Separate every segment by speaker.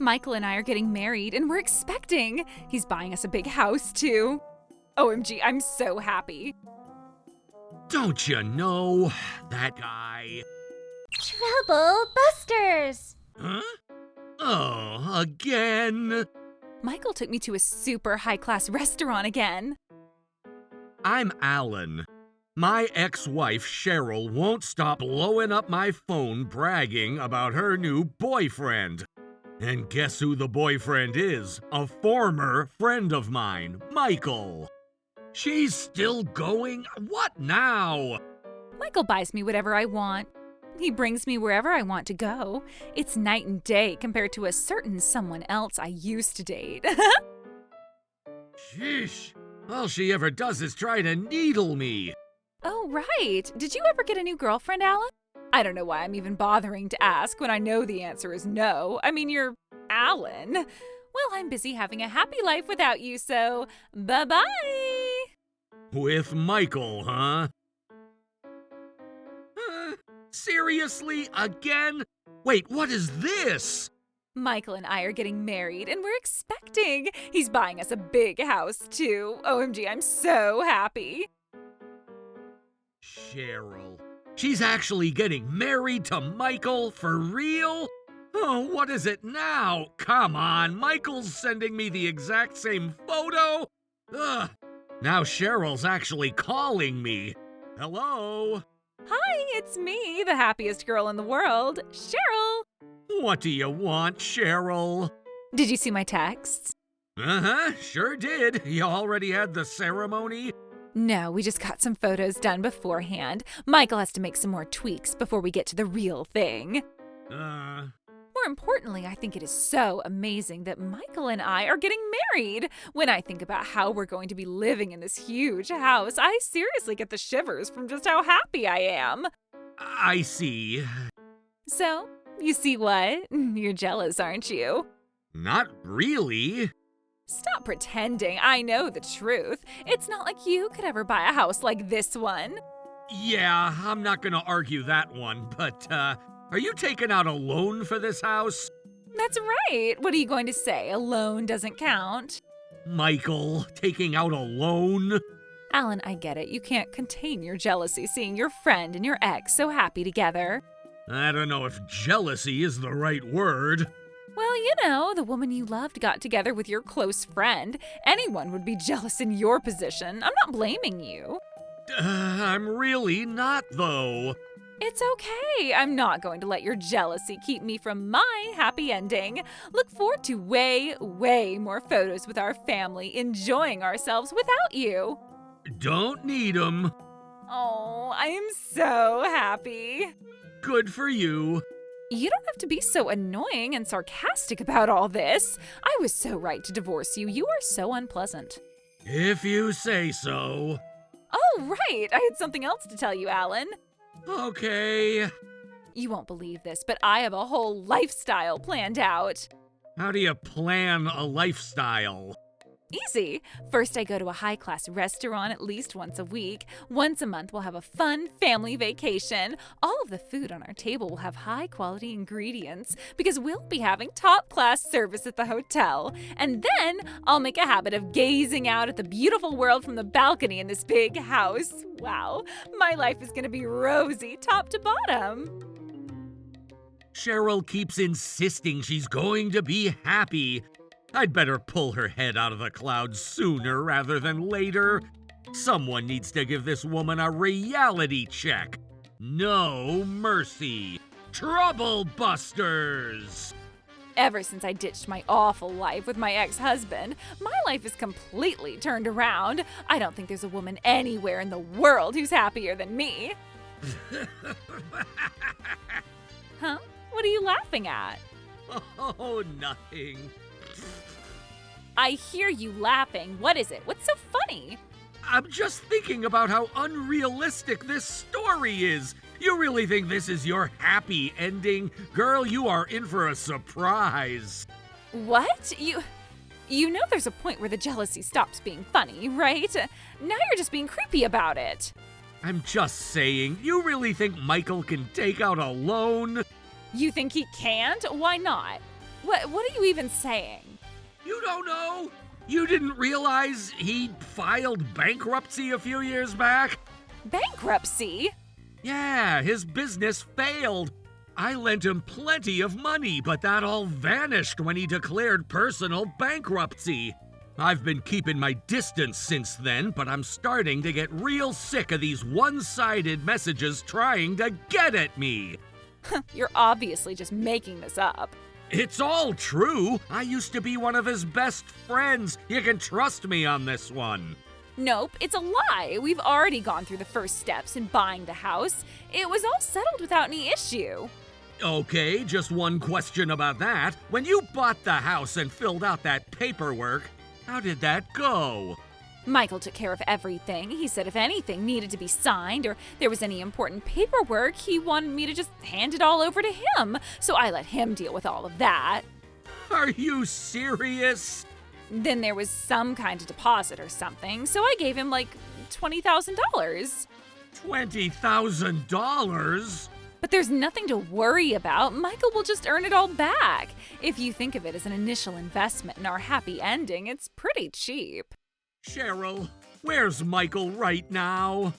Speaker 1: Michael and I are getting married and we're expecting. He's buying us a big house too. OMG, I'm so happy.
Speaker 2: Don't you know that guy?
Speaker 3: Trouble Busters!
Speaker 2: Huh? Oh, again?
Speaker 1: Michael took me to a super high-class restaurant again.
Speaker 2: I'm Alan. My ex-wife, Cheryl, won't stop blowing up my phone bragging about her new boyfriend. And guess who the boyfriend is? A former friend of mine, Michael. She's still going? What now?
Speaker 1: Michael buys me whatever I want. He brings me wherever I want to go. It's night and day compared to a certain someone else I used to date.
Speaker 2: Sheesh. All she ever does is try to needle me.
Speaker 1: Oh, right. Did you ever get a new girlfriend, Alan? I don't know why I'm even bothering to ask when I know the answer is no. I mean, you're Alan. Well, I'm busy having a happy life without you, so bye-bye.
Speaker 2: With Michael, huh? Seriously? Again? Wait, what is this?
Speaker 1: Michael and I are getting married and we're expecting. He's buying us a big house, too. OMG, I'm so happy.
Speaker 2: Cheryl. She's actually getting married to Michael? For real? Oh, what is it now? Come on, Michael's sending me the exact same photo? Ugh. Now Cheryl's actually calling me. Hello?
Speaker 1: Hi, it's me, the happiest girl in the world, Cheryl.
Speaker 2: What do you want, Cheryl?
Speaker 1: Did you see my texts?
Speaker 2: Uh-huh, sure did. You already had the ceremony?
Speaker 1: No, we just got some photos done beforehand. Michael has to make some more tweaks before we get to the real thing. More importantly, I think it is so amazing that Michael and I are getting married. When I think about how we're going to be living in this huge house, I seriously get the shivers from just how happy I am.
Speaker 2: I see.
Speaker 1: So, you see what? You're jealous, aren't you?
Speaker 2: Not really.
Speaker 1: Stop pretending. I know the truth. It's not like you could ever buy a house like this one.
Speaker 2: Yeah, I'm not gonna argue that one, but, are you taking out a loan for this house?
Speaker 1: That's right. What are you going to say? A loan doesn't count?
Speaker 2: Michael, taking out a loan?
Speaker 1: Alan, I get it. You can't contain your jealousy seeing your friend and your ex so happy together.
Speaker 2: I don't know if jealousy is the right word.
Speaker 1: Well, you know, the woman you loved got together with your close friend. Anyone would be jealous in your position. I'm not blaming you.
Speaker 2: I'm really not, though.
Speaker 1: It's okay. I'm not going to let your jealousy keep me from my happy ending. Look forward to way, way more photos with our family, enjoying ourselves without you.
Speaker 2: Don't need 'em.
Speaker 1: Oh, I am so happy.
Speaker 2: Good for you.
Speaker 1: You don't have to be so annoying and sarcastic about all this. I was so right to divorce you. You are so unpleasant.
Speaker 2: If you say so.
Speaker 1: Oh, right. I had something else to tell you, Alan.
Speaker 2: Okay.
Speaker 1: You won't believe this, but I have a whole lifestyle planned out.
Speaker 2: How do you plan a lifestyle?
Speaker 1: Easy. First, I go to a high-class restaurant at least once a week. Once a month, we'll have a fun family vacation. All of the food on our table will have high-quality ingredients because we'll be having top-class service at the hotel. And then I'll make a habit of gazing out at the beautiful world from the balcony in this big house. Wow, my life is going to be rosy top to bottom.
Speaker 2: Cheryl keeps insisting she's going to be happy. I'd better pull her head out of the clouds sooner rather than later. Someone needs to give this woman a reality check. No mercy. Trouble Busters!
Speaker 1: Ever since I ditched my awful life with my ex-husband, my life is completely turned around. I don't think there's a woman anywhere in the world who's happier than me. Huh? What are you laughing at?
Speaker 2: Oh, nothing.
Speaker 1: I hear you laughing. What is it? What's so funny?
Speaker 2: I'm just thinking about how unrealistic this story is. You really think this is your happy ending? Girl, you are in for a surprise.
Speaker 1: What? You know there's a point where the jealousy stops being funny, right? Now you're just being creepy about it.
Speaker 2: I'm just saying, you really think Michael can take out a loan?
Speaker 1: You think he can't? Why not? What are you even saying?
Speaker 2: You don't know? You didn't realize he filed bankruptcy a few years back?
Speaker 1: Bankruptcy?
Speaker 2: Yeah, his business failed. I lent him plenty of money, but that all vanished when he declared personal bankruptcy. I've been keeping my distance since then, but I'm starting to get real sick of these one-sided messages trying to get at me.
Speaker 1: You're obviously just making this up.
Speaker 2: It's all true. I used to be one of his best friends. You can trust me on this one.
Speaker 1: Nope, it's a lie. We've already gone through the first steps in buying the house. It was all settled without any issue.
Speaker 2: Okay, just one question about that. When you bought the house and filled out that paperwork, how did that go?
Speaker 1: Michael took care of everything. He said if anything needed to be signed or there was any important paperwork, he wanted me to just hand it all over to him. So I let him deal with all of that.
Speaker 2: Are you serious?
Speaker 1: Then there was some kind of deposit or something, so I gave him like $20,000.
Speaker 2: $20,000?
Speaker 1: But there's nothing to worry about. Michael will just earn it all back. If you think of it as an initial investment in our happy ending, it's pretty cheap.
Speaker 2: Cheryl, where's Michael right now?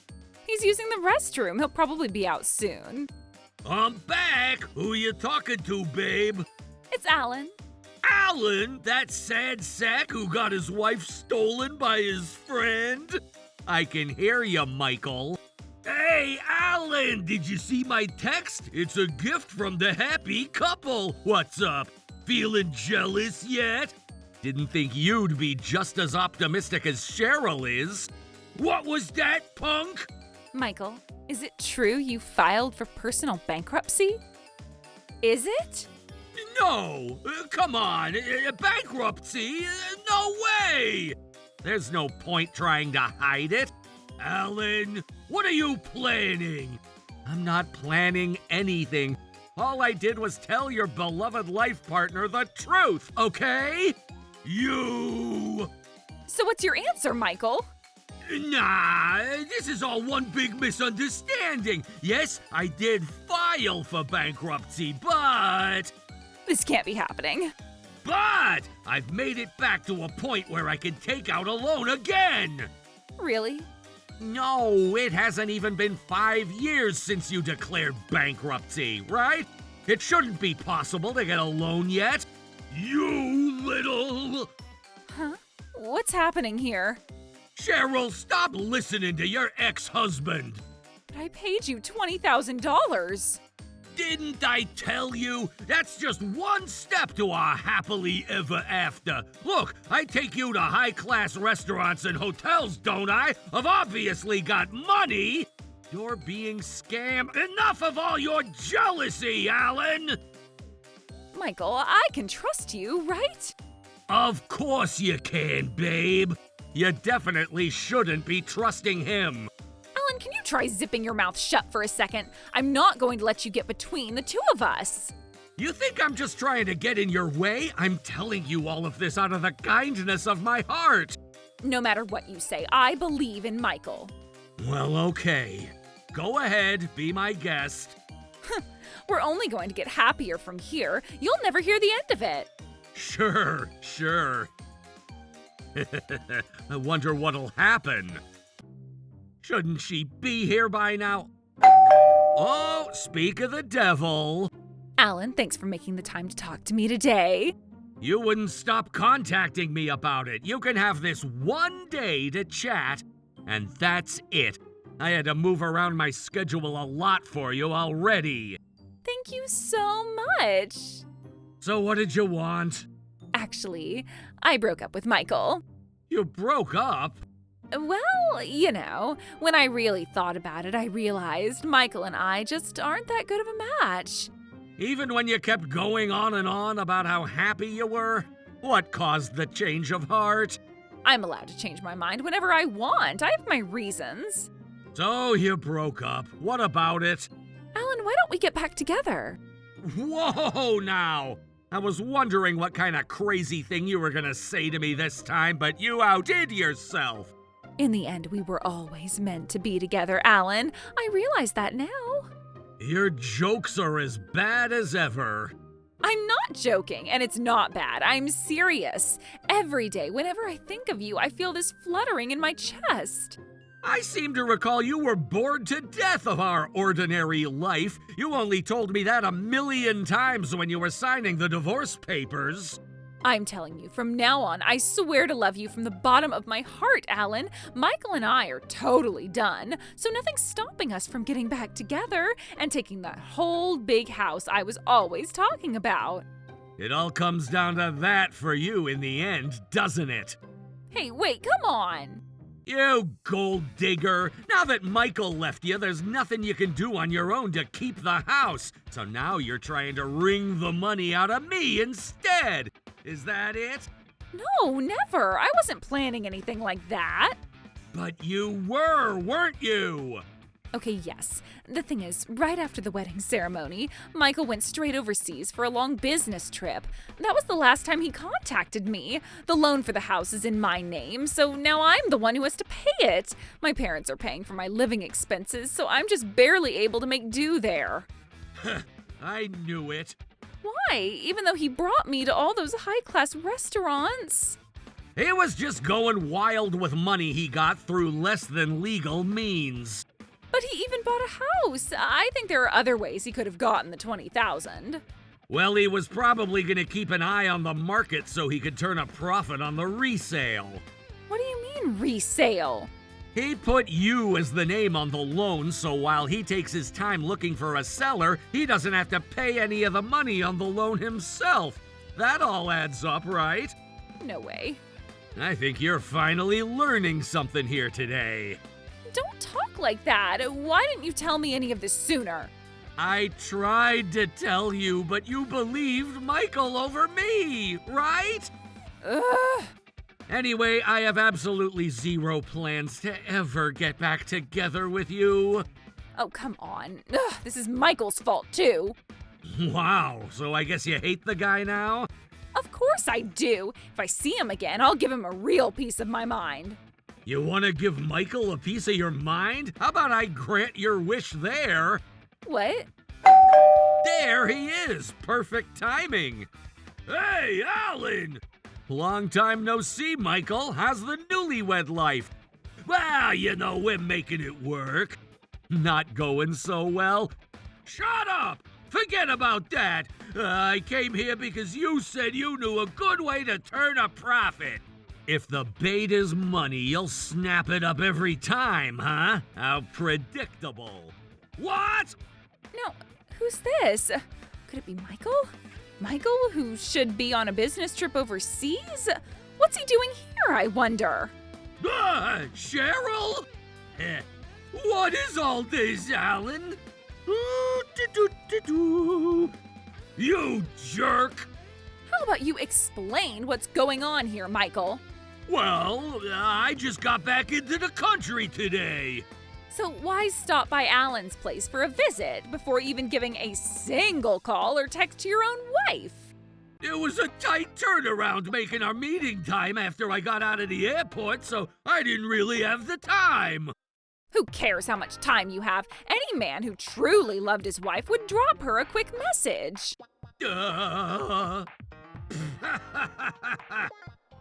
Speaker 1: He's using the restroom. He'll probably be out soon.
Speaker 2: I'm back. Who you talking to, babe?
Speaker 1: It's Alan.
Speaker 2: Alan, that sad sack who got his wife stolen by his friend? I can hear you, Michael. Hey, Alan, did you see my text? It's a gift from the happy couple. What's up? Feeling jealous yet? Didn't think you'd be just as optimistic as Cheryl is. What was that, punk?
Speaker 1: Michael, is it true you filed for personal bankruptcy? Is it?
Speaker 2: No, come on, bankruptcy? No way! There's no point trying to hide it. Alan, what are you planning? I'm not planning anything. All I did was tell your beloved life partner the truth, okay? You!
Speaker 1: So what's your answer, Michael?
Speaker 2: Nah, this is all one big misunderstanding. Yes, I did file for bankruptcy, but
Speaker 1: This can't be happening.
Speaker 2: I've made it back to a point where I can take out a loan again.
Speaker 1: Really?
Speaker 2: No, it hasn't even been 5 years since you declared bankruptcy, right? It shouldn't be possible to get a loan yet. You little...
Speaker 1: Huh? What's happening here?
Speaker 2: Cheryl, stop listening to your ex-husband.
Speaker 1: But I paid you $20,000.
Speaker 2: Didn't I tell you? That's just one step to our happily ever after. Look, I take you to high-class restaurants and hotels, don't I? I've obviously got money. You're being scammed. Enough of all your jealousy, Alan.
Speaker 1: Michael, I can trust you, right?
Speaker 2: Of course you can, babe. You definitely shouldn't be trusting him.
Speaker 1: Alan, can you try zipping your mouth shut for a second? I'm not going to let you get between the two of us.
Speaker 2: You think I'm just trying to get in your way? I'm telling you all of this out of the kindness of my heart.
Speaker 1: No matter what you say, I believe in Michael.
Speaker 2: Well, okay. Go ahead, be my guest.
Speaker 1: We're only going to get happier from here. You'll never hear the end of it.
Speaker 2: Sure. I wonder what'll happen. Shouldn't she be here by now? Oh, speak of the devil.
Speaker 1: Alan, thanks for making the time to talk to me today.
Speaker 2: You wouldn't stop contacting me about it. You can have this one day to chat, and that's it. I had to move around my schedule a lot for you already.
Speaker 1: Thank you so much.
Speaker 2: So what did you want?
Speaker 1: Actually, I broke up with Michael.
Speaker 2: You broke up?
Speaker 1: Well, you know, when I really thought about it, I realized Michael and I just aren't that good of a match.
Speaker 2: Even when you kept going on and on about how happy you were? What caused the change of heart?
Speaker 1: I'm allowed to change my mind whenever I want. I have my reasons.
Speaker 2: So you broke up. What about it?
Speaker 1: Alan, why don't we get back together?
Speaker 2: Whoa, now! I was wondering what kind of crazy thing you were gonna say to me this time, but you outdid yourself.
Speaker 1: In the end, we were always meant to be together, Alan. I realize that now.
Speaker 2: Your jokes are as bad as ever.
Speaker 1: I'm not joking, and it's not bad. I'm serious. Every day, whenever I think of you, I feel this fluttering in my chest.
Speaker 2: I seem to recall you were bored to death of our ordinary life. You only told me that 1,000,000 times when you were signing the divorce papers.
Speaker 1: I'm telling you, from now on, I swear to love you from the bottom of my heart, Alan. Michael and I are totally done, so nothing's stopping us from getting back together and taking that whole big house I was always talking about.
Speaker 2: It all comes down to that for you in the end, doesn't it?
Speaker 1: Hey, wait, come on.
Speaker 2: You gold digger! Now that Michael left you, there's nothing you can do on your own to keep the house. So now you're trying to wring the money out of me instead. Is that it?
Speaker 1: No, never. I wasn't planning anything like that.
Speaker 2: But you were, weren't you?
Speaker 1: Okay, yes. The thing is, right after the wedding ceremony, Michael went straight overseas for a long business trip. That was the last time he contacted me. The loan for the house is in my name, so now I'm the one who has to pay it. My parents are paying for my living expenses, so I'm just barely able to make do there.
Speaker 2: I knew it.
Speaker 1: Why? Even though he brought me to all those high-class restaurants?
Speaker 2: He was just going wild with money he got through less than legal means.
Speaker 1: But he even bought a house. I think there are other ways he could have gotten the $20,000.
Speaker 2: Well, he was probably going to keep an eye on the market so he could turn a profit on the resale.
Speaker 1: What do you mean, resale?
Speaker 2: He put you as the name on the loan, so while he takes his time looking for a seller, he doesn't have to pay any of the money on the loan himself. That all adds up, right?
Speaker 1: No way.
Speaker 2: I think you're finally learning something here today.
Speaker 1: Don't talk like that. Why didn't you tell me any of this sooner?
Speaker 2: I tried to tell you, but you believed Michael over me, right?
Speaker 1: Ugh.
Speaker 2: Anyway, I have absolutely zero plans to ever get back together with you.
Speaker 1: Oh, come on. Ugh, this is Michael's fault, too.
Speaker 2: Wow, so I guess you hate the guy now?
Speaker 1: Of course I do. If I see him again, I'll give him a real piece of my mind.
Speaker 2: You want to give Michael a piece of your mind? How about I grant your wish there?
Speaker 1: What?
Speaker 2: There he is! Perfect timing! Hey, Alan! Long time no see, Michael. How's the newlywed life? Well, you know, we're making it work. Not going so well? Shut up! Forget about that! I came here because you said you knew a good way to turn a profit. If the bait is money, you'll snap it up every time, huh? How predictable. What?
Speaker 1: No, who's this? Could it be Michael? Michael, who should be on a business trip overseas? What's he doing here, I wonder?
Speaker 2: Cheryl? What is all this, Alan? You jerk!
Speaker 1: How about you explain what's going on here, Michael?
Speaker 2: Well, I just got back into the country today.
Speaker 1: So why stop by Alan's place for a visit before even giving a single call or text to your own wife?
Speaker 2: It was a tight turnaround making our meeting time after I got out of the airport, so I didn't really have the time.
Speaker 1: Who cares how much time you have? Any man who truly loved his wife would drop her a quick message.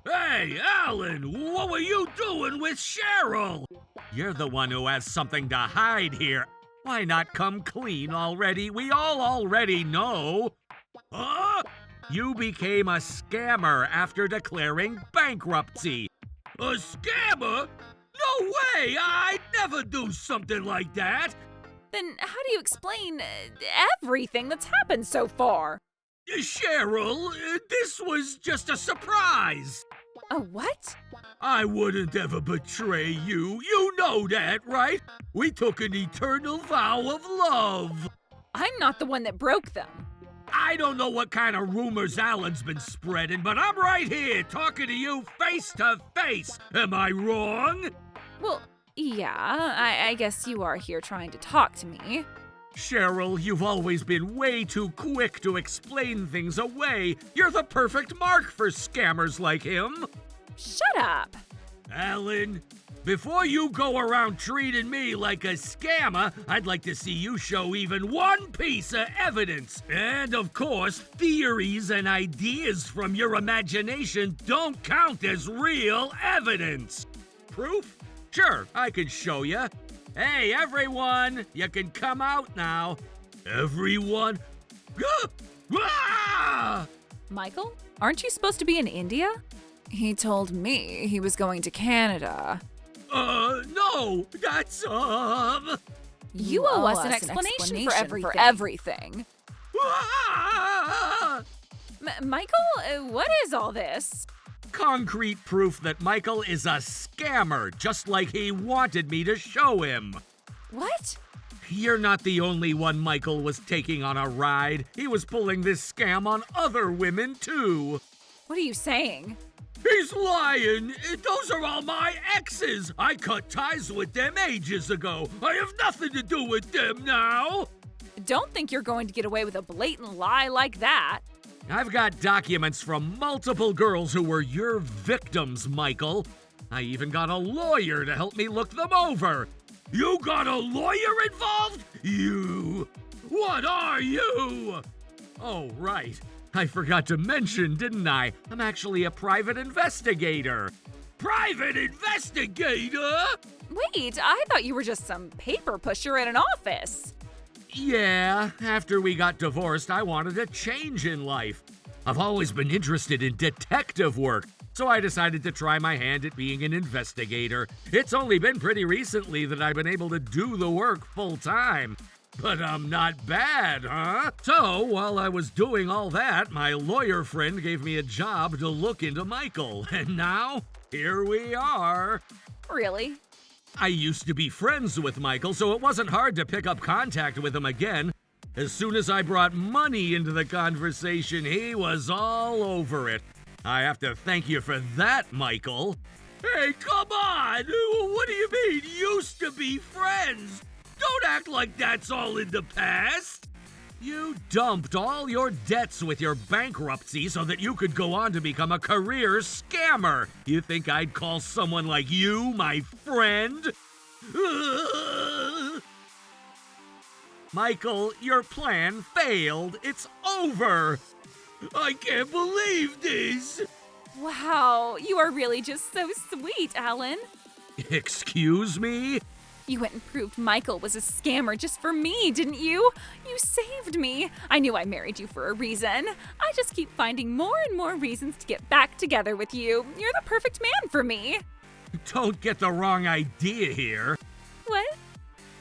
Speaker 2: Hey, Alan, what were you doing with Cheryl? You're the one who has something to hide here. Why not come clean already? We all already know. Huh? You became a scammer after declaring bankruptcy. A scammer? No way! I'd never do something like that.
Speaker 1: Then how do you explain everything that's happened so far?
Speaker 2: Cheryl, this was just a surprise.
Speaker 1: A what?
Speaker 2: I wouldn't ever betray you. You know that, right? We took an eternal vow of love.
Speaker 1: I'm not the one that broke them.
Speaker 2: I don't know what kind of rumors Alan's been spreading, but I'm right here talking to you face to face. Am I wrong?
Speaker 1: Well, yeah, I guess you are here trying to talk to me.
Speaker 2: Cheryl, you've always been way too quick to explain things away. You're the perfect mark for scammers like him.
Speaker 1: Shut up.
Speaker 2: Alan, before you go around treating me like a scammer, I'd like to see you show even one piece of evidence. And of course, theories and ideas from your imagination don't count as real evidence. Proof? Sure, I can show you. Hey, everyone, you can come out now. Everyone?
Speaker 1: Michael, aren't you supposed to be in India? He told me he was going to Canada.
Speaker 2: No, that's,
Speaker 1: You owe us an explanation for everything. Michael, what is all this?
Speaker 2: Concrete proof that Michael is a scammer, just like he wanted me to show him.
Speaker 1: What?
Speaker 2: You're not the only one Michael was taking on a ride. He was pulling this scam on other women, too.
Speaker 1: What are you saying?
Speaker 2: He's lying. Those are all my exes. I cut ties with them ages ago. I have nothing to do with them now.
Speaker 1: Don't think you're going to get away with a blatant lie like that.
Speaker 2: I've got documents from multiple girls who were your victims, Michael. I even got a lawyer to help me look them over. You got a lawyer involved? You? What are you? Oh, right. I forgot to mention, didn't I? I'm actually a private investigator. Private investigator?
Speaker 1: Wait, I thought you were just some paper pusher in an office.
Speaker 2: Yeah, after we got divorced, I wanted a change in life. I've always been interested in detective work, so I decided to try my hand at being an investigator. It's only been pretty recently that I've been able to do the work full time. But I'm not bad, huh? So, while I was doing all that, my lawyer friend gave me a job to look into Michael, and now, here we are.
Speaker 1: Really?
Speaker 2: I used to be friends with Michael, so it wasn't hard to pick up contact with him again. As soon as I brought money into the conversation, he was all over it. I have to thank you for that, Michael. Hey, come on! What do you mean, used to be friends? Don't act like that's all in the past. You dumped all your debts with your bankruptcy so that you could go on to become a career scammer. You think I'd call someone like you my friend? Michael, your plan failed. It's over. I can't believe this.
Speaker 1: Wow, you are really just so sweet, Alan.
Speaker 2: Excuse me?
Speaker 1: You went and proved Michael was a scammer just for me, didn't you? You saved me. I knew I married you for a reason. I just keep finding more and more reasons to get back together with you. You're the perfect man for me.
Speaker 2: Don't get the wrong idea here.
Speaker 1: What?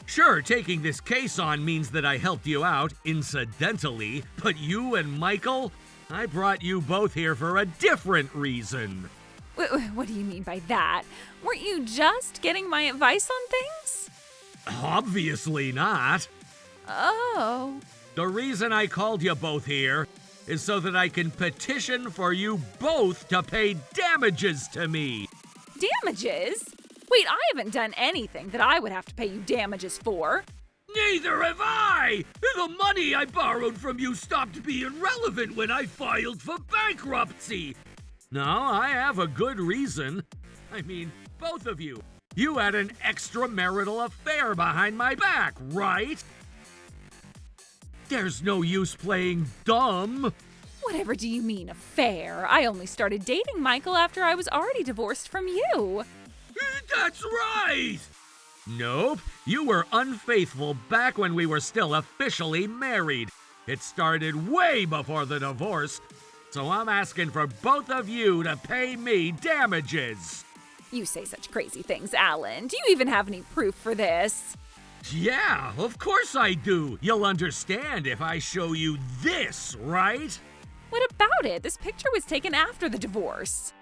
Speaker 2: Sure, taking this case on means that I helped you out, incidentally, but you and Michael, I brought you both here for a different reason.
Speaker 1: What do you mean by that? Weren't you just getting my advice on things?
Speaker 2: Obviously not.
Speaker 1: Oh.
Speaker 2: The reason I called you both here is so that I can petition for you both to pay damages to me.
Speaker 1: Damages? Wait, I haven't done anything that I would have to pay you damages for.
Speaker 2: Neither have I! The money I borrowed from you stopped being relevant when I filed for bankruptcy. No, I have a good reason. I mean, both of you. You had an extramarital affair behind my back, right? There's no use playing dumb.
Speaker 1: Whatever do you mean, affair? I only started dating Michael after I was already divorced from you.
Speaker 2: That's right! Nope, you were unfaithful back when we were still officially married. It started way before the divorce. So I'm asking for both of you to pay me damages.
Speaker 1: You say such crazy things, Alan. Do you even have any proof for this?
Speaker 2: Yeah, of course I do. You'll understand if I show you this, right?
Speaker 1: What about it? This picture was taken after the divorce.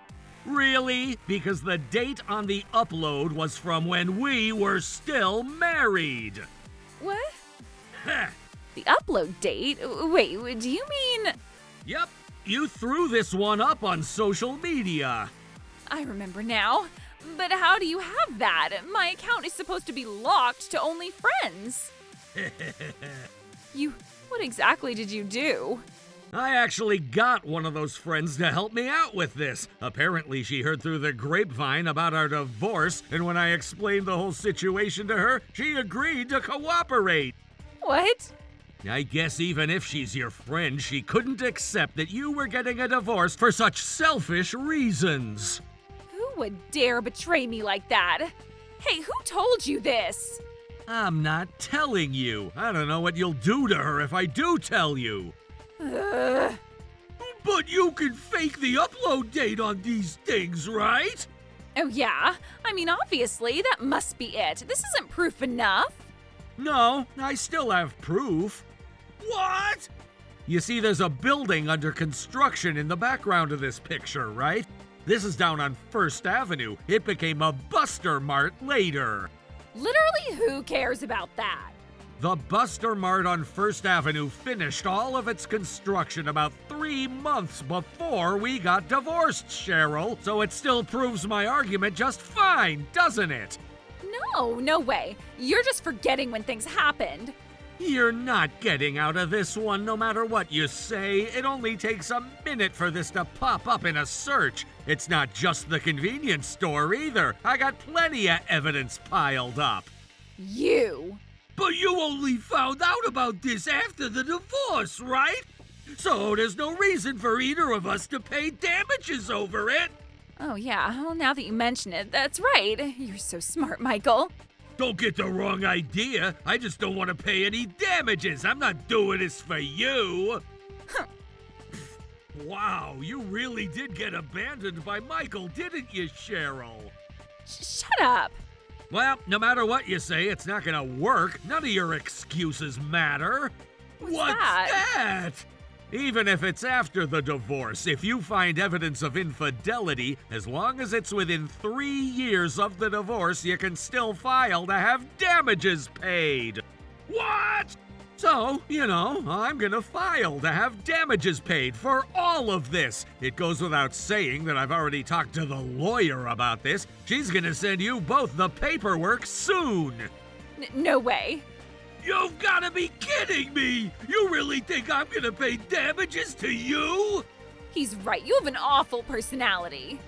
Speaker 2: Really? Because the date on the upload was from when we were still married.
Speaker 1: What?
Speaker 2: Heh.
Speaker 1: The upload date? Wait, do you mean...
Speaker 2: Yep, you threw this one up on social media.
Speaker 1: I remember now. But how do you have that? My account is supposed to be locked to only friends. What exactly did you do?
Speaker 2: I actually got one of those friends to help me out with this. Apparently, she heard through the grapevine about our divorce, and when I explained the whole situation to her, she agreed to cooperate.
Speaker 1: What?
Speaker 2: I guess even if she's your friend, she couldn't accept that you were getting a divorce for such selfish reasons.
Speaker 1: Who would dare betray me like that? Hey, who told you this?
Speaker 2: I'm not telling you. I don't know what you'll do to her if I do tell you. But you can fake the upload date on these things, right?
Speaker 1: Oh yeah? I mean, obviously, that must be it. This isn't proof enough.
Speaker 2: No, I still have proof. What? You see, there's a building under construction in the background of this picture, right? This is down on First Avenue. It became a Buster Mart later.
Speaker 1: Literally, who cares about that?
Speaker 2: The Buster Mart on First Avenue finished all of its construction about 3 months before we got divorced, Cheryl. So it still proves my argument just fine, doesn't it?
Speaker 1: No way. You're just forgetting when things happened.
Speaker 2: You're not getting out of this one no matter what you say. It only takes a minute for this to pop up in a search. It's not just the convenience store either. I got plenty of evidence piled up.
Speaker 1: You.
Speaker 2: But you only found out about this after the divorce, right? So there's no reason for either of us to pay damages over it.
Speaker 1: Oh yeah, well now that you mention it, that's right. You're so smart, Michael.
Speaker 2: Don't get the wrong idea. I just don't want to pay any damages. I'm not doing this for you. Wow, you really did get abandoned by Michael, didn't you, Cheryl?
Speaker 1: Shut up.
Speaker 2: Well, no matter what you say, it's not gonna work. None of your excuses matter. What's that? Even if it's after the divorce, if you find evidence of infidelity, as long as it's within 3 years of the divorce, you can still file to have damages paid. What? So, I'm gonna file to have damages paid for all of this. It goes without saying that I've already talked to the lawyer about this. She's gonna send you both the paperwork soon.
Speaker 1: No way.
Speaker 2: You've gotta be kidding me! You really think I'm gonna pay damages to you?
Speaker 1: He's right, you have an awful personality.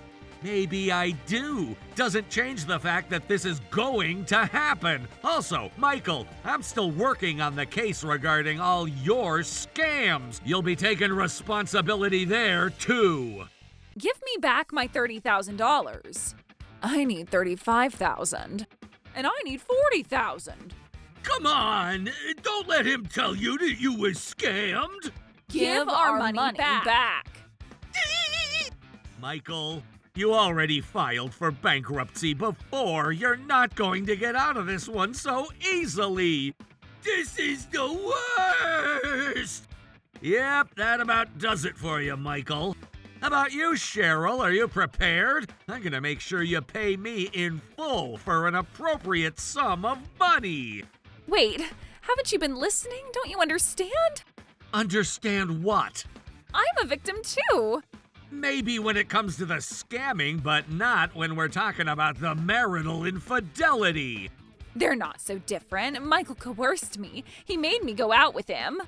Speaker 2: Maybe I do. Doesn't change the fact that this is going to happen. Also, Michael, I'm still working on the case regarding all your scams. You'll be taking responsibility there, too.
Speaker 1: Give me back my $30,000. I need $35,000. And I need $40,000.
Speaker 2: Come on! Don't let him tell you that you was scammed!
Speaker 1: Give our money back.
Speaker 2: Michael, you already filed for bankruptcy before. You're not going to get out of this one so easily. This is the worst! Yep, that about does it for you, Michael. How about you, Cheryl? Are you prepared? I'm gonna make sure you pay me in full for an appropriate sum of money.
Speaker 1: Wait, haven't you been listening? Don't you understand?
Speaker 2: Understand what?
Speaker 1: I'm a victim too.
Speaker 2: Maybe when it comes to the scamming, but not when we're talking about the marital infidelity.
Speaker 1: They're not so different. Michael coerced me. He made me go out with him.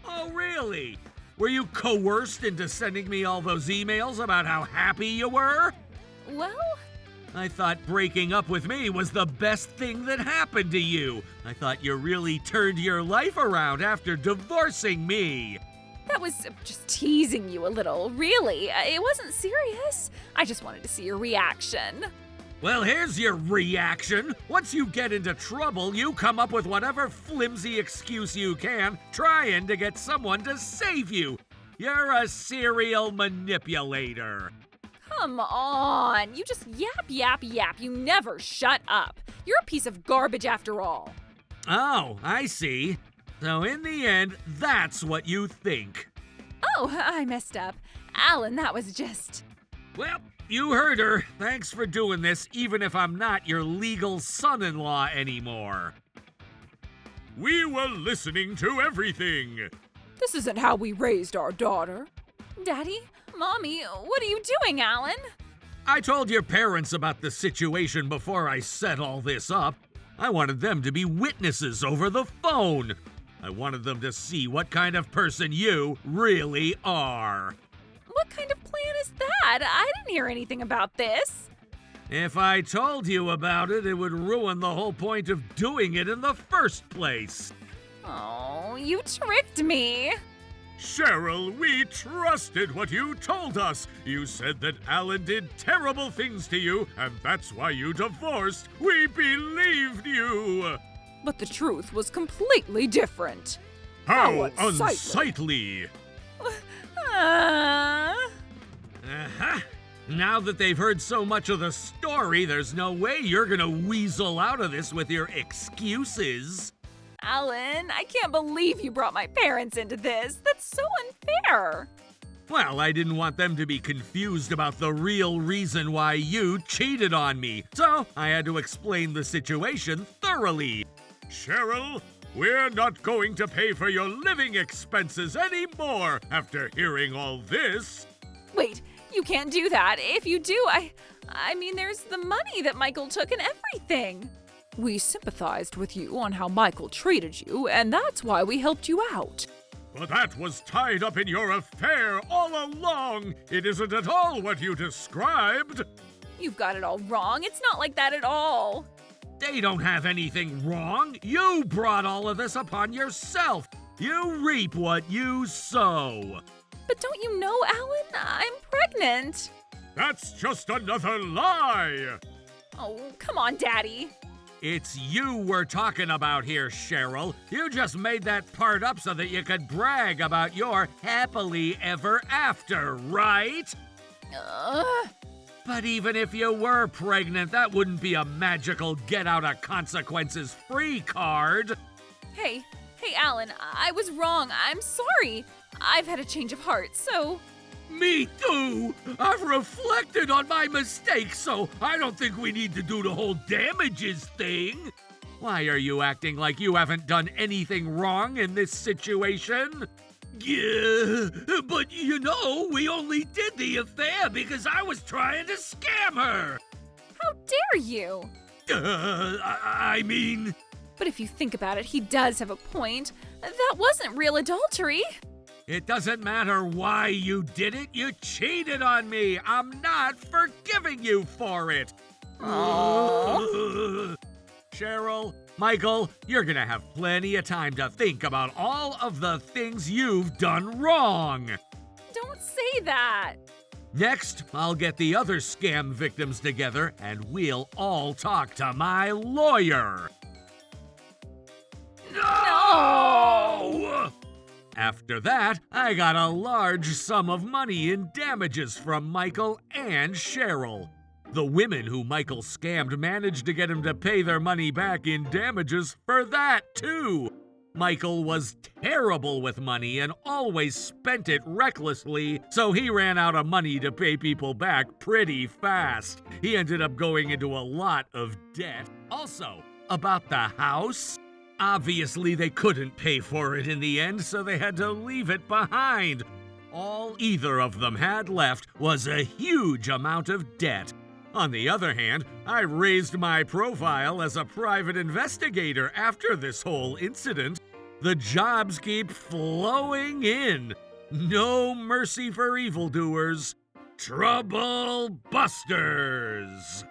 Speaker 2: Oh, really? Were you coerced into sending me all those emails about how happy you were?
Speaker 1: Well,
Speaker 2: I thought breaking up with me was the best thing that happened to you. I thought you really turned your life around after divorcing me.
Speaker 1: that was just teasing you a little, really. It wasn't serious. I just wanted to see your reaction.
Speaker 2: Well, here's your reaction. Once you get into trouble, you come up with whatever flimsy excuse you can, trying to get someone to save you. You're a serial manipulator.
Speaker 1: Come on. You just yap. You never shut up. You're a piece of garbage after all.
Speaker 2: Oh, I see. So in the end, that's what you think.
Speaker 1: Oh, I messed up. Alan, that was just...
Speaker 2: Well, you heard her. Thanks for doing this, even if I'm not your legal son-in-law anymore. We were listening to everything.
Speaker 1: This isn't how we raised our daughter. Daddy? Mommy, what are you doing, Alan?
Speaker 2: I told your parents about the situation before I set all this up. I wanted them to be witnesses over the phone. I wanted them to see what kind of person you really are.
Speaker 1: What kind of plan is that? I didn't hear anything about this.
Speaker 2: If I told you about it, it would ruin the whole point of doing it in the first place.
Speaker 1: Oh, you tricked me.
Speaker 2: Cheryl, we trusted what you told us. You said that Alan did terrible things to you, and that's why you divorced. We believed you.
Speaker 1: But the truth was completely different.
Speaker 2: How unsightly. Uh-huh. Now that they've heard so much of the story, there's no way you're gonna weasel out of this with your excuses.
Speaker 1: Alan, I can't believe you brought my parents into this. That's so unfair.
Speaker 2: Well, I didn't want them to be confused about the real reason why you cheated on me, so I had to explain the situation thoroughly. Cheryl, we're not going to pay for your living expenses anymore after hearing all this.
Speaker 1: Wait, you can't do that. If you do, I mean, there's the money that Michael took and everything. We sympathized with you on how Michael treated you, and that's why we helped you out.
Speaker 2: But that was tied up in your affair all along. It isn't at all what you described.
Speaker 1: You've got it all wrong. It's not like that at all.
Speaker 2: They don't have anything wrong. You brought all of this upon yourself. You reap what you sow.
Speaker 1: But don't you know, Alan? I'm pregnant.
Speaker 2: That's just another lie.
Speaker 1: Oh, come on, Daddy.
Speaker 2: It's you we're talking about here, Cheryl. You just made that part up so that you could brag about your happily ever after, right? But even if you were pregnant, that wouldn't be a magical get-out-of-consequences-free card.
Speaker 1: Hey, Alan, I was wrong. I'm sorry. I've had a change of heart, so...
Speaker 2: Me too! I've reflected on my mistakes, so I don't think we need to do the whole damages thing. Why are you acting like you haven't done anything wrong in this situation? Yeah, but you know, we only did the affair because I was trying to scam her.
Speaker 1: How dare you?
Speaker 2: I mean...
Speaker 1: But if you think about it, he does have a point. That wasn't real adultery.
Speaker 2: It doesn't matter why you did it. You cheated on me. I'm not forgiving you for it.
Speaker 1: Aww.
Speaker 2: Cheryl, Michael, you're gonna have plenty of time to think about all of the things you've done wrong.
Speaker 1: Don't say that.
Speaker 2: Next, I'll get the other scam victims together and we'll all talk to my lawyer.
Speaker 1: No!
Speaker 2: After that, I got a large sum of money in damages from Michael and Cheryl. The women who Michael scammed managed to get him to pay their money back in damages for that, too. Michael was terrible with money and always spent it recklessly, so he ran out of money to pay people back pretty fast. He ended up going into a lot of debt. Also, about the house, obviously they couldn't pay for it in the end, so they had to leave it behind. All either of them had left was a huge amount of debt. On the other hand, I raised my profile as a private investigator after this whole incident. The jobs keep flowing in. No mercy for evildoers. Trouble busters!